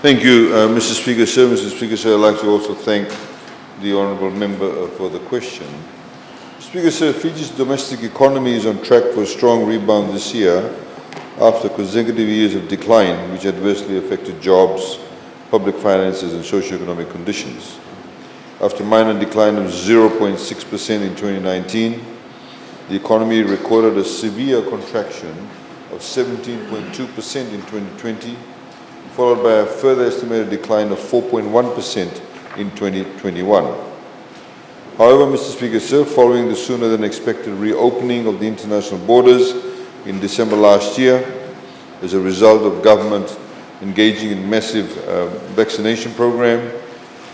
Thank you, Mr. Speaker, sir. Mr. Speaker, sir, I'd like to also thank the honourable member for the question. Speaker, sir, Fiji's domestic economy is on track for a strong rebound this year after consecutive years of decline, which adversely affected jobs, public finances and socio-economic conditions. After a minor decline of 0.6% in 2019, the economy recorded a severe contraction of 17.2% in 2020, followed by a further estimated decline of 4.1% in 2021. However, Mr. Speaker, sir, following the sooner than expected reopening of the international borders in December last year, as a result of government engaging in massive vaccination program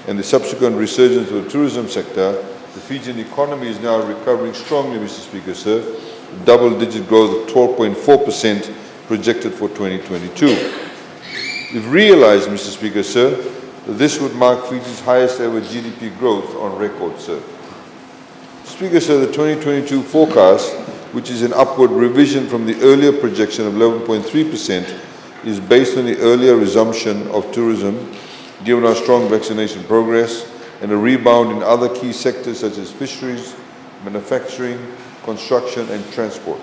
and the subsequent resurgence of the tourism sector, the Fijian economy is now recovering strongly, Mr. Speaker, sir, double-digit growth of 12.4% projected for 2022. We've realized, Mr. Speaker, sir, that this would mark Fiji's highest ever GDP growth on record, sir. Speaker, sir, the 2022 forecast, which is an upward revision from the earlier projection of 11.3%, is based on the earlier resumption of tourism, given our strong vaccination progress and a rebound in other key sectors such as fisheries, manufacturing, construction and transport.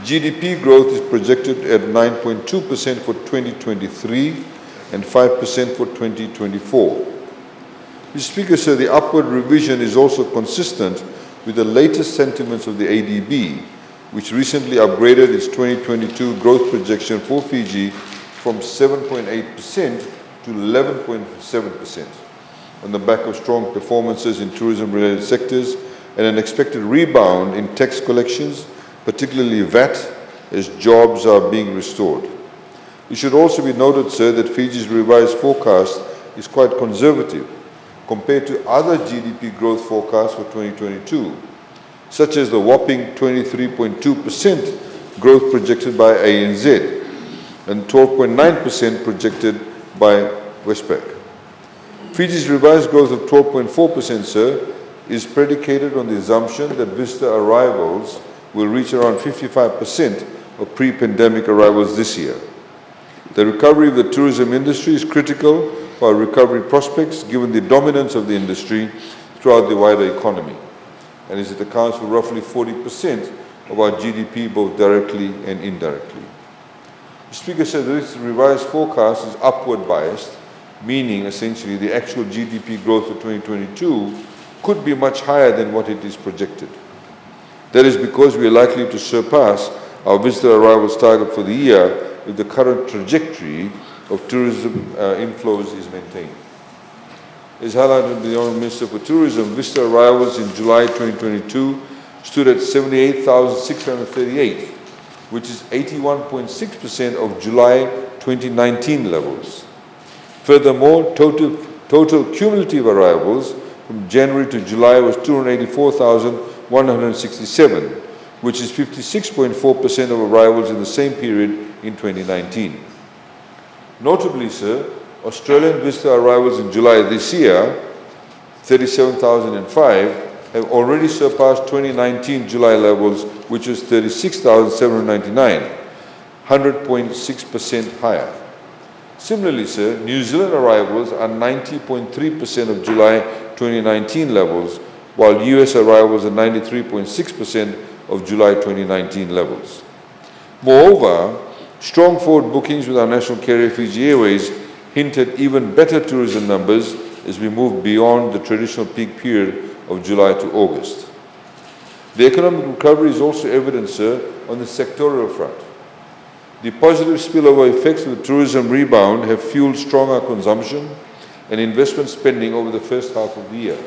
GDP growth is projected at 9.2% for 2023 and 5% for 2024. Mr. Speaker, sir, the upward revision is also consistent with the latest sentiments of the ADB, which recently upgraded its 2022 growth projection for Fiji from 7.8% to 11.7%, on the back of strong performances in tourism-related sectors and an expected rebound in tax collections, particularly VAT, as jobs are being restored. It should also be noted, sir, that Fiji's revised forecast is quite conservative compared to other GDP growth forecasts for 2022, such as the whopping 23.2% growth projected by ANZ and 12.9% projected by Westpac. Fiji's revised growth of 12.4%, sir, is predicated on the assumption that visitor arrivals will reach around 55% of pre-pandemic arrivals this year. The recovery of the tourism industry is critical for our recovery prospects, given the dominance of the industry throughout the wider economy, and as it accounts for roughly 40% of our GDP, both directly and indirectly. The Speaker said this revised forecast is upward biased, meaning essentially the actual GDP growth for 2022 could be much higher than what it is projected. That is because we are likely to surpass our visitor arrivals target for the year if the current trajectory of tourism inflows is maintained. As highlighted by the Honourable Minister for Tourism, visitor arrivals in July 2022 stood at 78,638, which is 81.6% of July 2019 levels. Furthermore, total cumulative arrivals from January to July was 284,167, which is 56.4% of arrivals in the same period in 2019. Notably, sir, Australian visitor arrivals in July this year, 37,005, have already surpassed 2019 July levels, which was 36,799, 100.6% higher. Similarly, sir, New Zealand arrivals are 90.3% of July 2019 levels, while US arrivals are 93.6% of July 2019 levels. Moreover, strong forward bookings with our national carrier Fiji Airways hint at even better tourism numbers as we move beyond the traditional peak period of July to August. The economic recovery is also evident, sir, on the sectorial front. The positive spillover effects of the tourism rebound have fueled stronger consumption and investment spending over the first half of the year.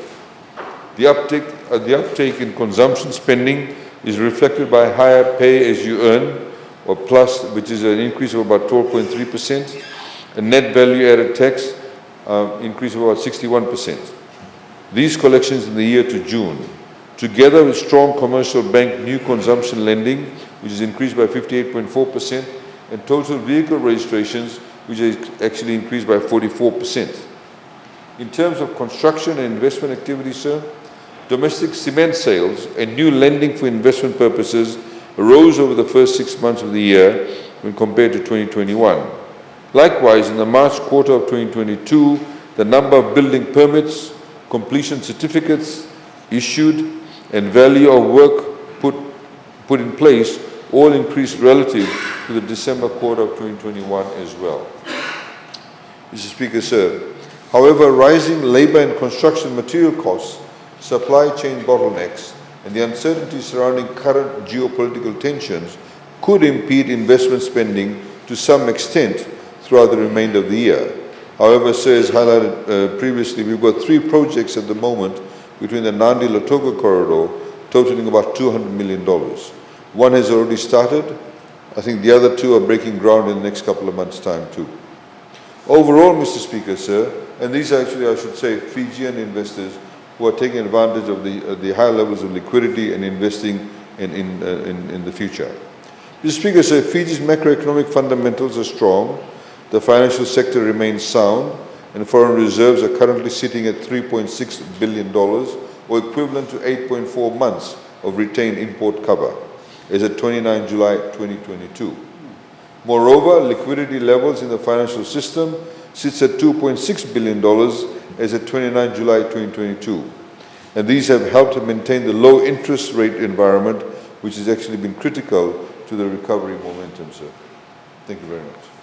The uptake in consumption spending is reflected by higher pay-as-you-earn, or PLUS, which is an increase of about 12.3%, a net value-added tax increase of about 61%. These collections in the year to June, together with strong commercial bank new consumption lending, which has increased by 58.4%, and total vehicle registrations, which has actually increased by 44%. In terms of construction and investment activity, sir, domestic cement sales and new lending for investment purposes rose over the first 6 months of the year when compared to 2021. Likewise, in the March quarter of 2022, the number of building permits, completion certificates issued, and value of work put in place all increased relative to the December quarter of 2021 as well. Mr. Speaker, sir, however, rising labour and construction material costs, supply chain bottlenecks, and the uncertainty surrounding current geopolitical tensions could impede investment spending to some extent throughout the remainder of the year. However, sir, as highlighted previously, we've got 3 projects at the moment between the Nandi-Lautoka corridor totaling about $200 million. One has already started. I think the other 2 are breaking ground in the next couple of months' time too. Overall, Mr. Speaker, sir, and these are actually, I should say, Fijian investors who are taking advantage of the high levels of liquidity and investing in the future. Mr. Speaker, sir, Fiji's macroeconomic fundamentals are strong, the financial sector remains sound, and foreign reserves are currently sitting at $3.6 billion, or equivalent to 8.4 months of retained import cover, as at 29 July 2022. Moreover, liquidity levels in the financial system sits at $2.6 billion as at 29 July 2022. And these have helped to maintain the low interest rate environment, which has actually been critical to the recovery momentum, sir. Thank you very much.